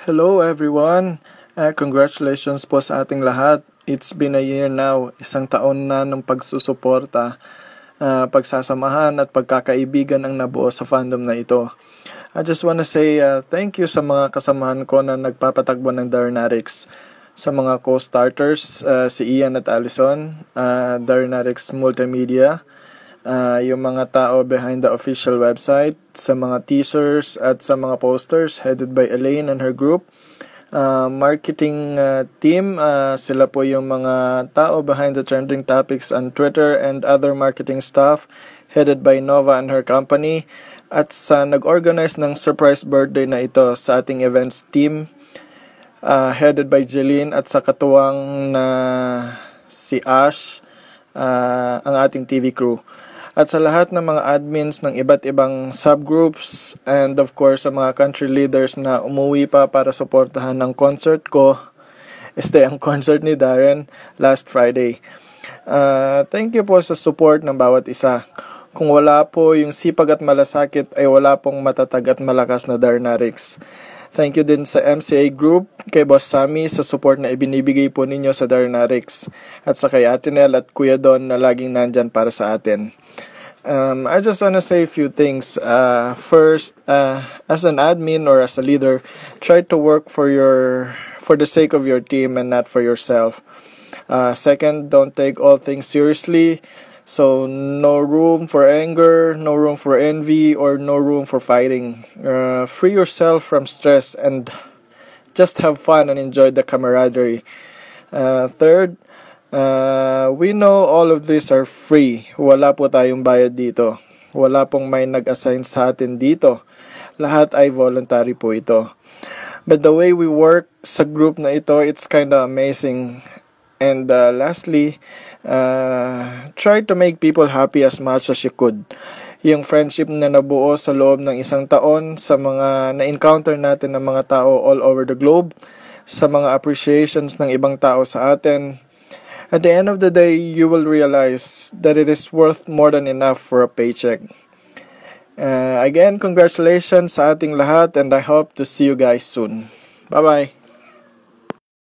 Hello everyone! Congratulations po sa ating lahat. It's been a year now, isang taon na ng pagsusuporta, pagsasamahan at pagkakaibigan ang nabuo sa fandom na ito. I just wanna say thank you sa mga kasamahan ko na nagpapatakbo ng Darnarix. Sa mga co-starters, si Ian at Allison, Darnarix Multimedia, yung mga tao behind the official website, sa mga teasers at sa mga posters headed by Elaine and her group, marketing team, sila po yung mga tao behind the trending topics on Twitter and other marketing staff headed by Nova and her company, at sa nag-organize ng surprise birthday na ito sa ating events team, headed by Jeline, at sa katuwang na si Ash, ang ating TV crew. At sa lahat ng mga admins ng iba't ibang subgroups, and of course sa mga country leaders na umuwi pa para suportahan ng concert ko, ang concert ni Darren last Friday. Thank you po sa support ng bawat isa. Kung wala po yung sipag at malasakit, ay wala pong matatag at malakas na Darnarix. Thank you din sa MCA Group, kay Boss Sammy sa support na ibinibigay po ninyo sa Darnarix, at sa kay Ate Nel at Kuya Don na laging nandyan para sa atin. I just want to say a few things. First, as an admin or as a leader, try to work for the sake of your team and not for yourself. Second, don't take all things seriously. So, no room for anger, no room for envy, or no room for fighting. Free yourself from stress and just have fun and enjoy the camaraderie. Third, we know all of these are free. Wala po tayong bayad dito. Wala pong may nag-assign sa atin dito. Lahat ay voluntary po ito. But the way we work sa group na ito, it's kinda amazing. And lastly, try to make people happy as much as you could. Yung friendship na nabuo sa loob ng isang taon, sa mga na-encounter natin ng mga tao all over the globe, sa mga appreciations ng ibang tao sa atin, at the end of the day, you will realize that it is worth more than enough for a paycheck. Again, congratulations sa ating lahat, and I hope to see you guys soon. Bye-bye!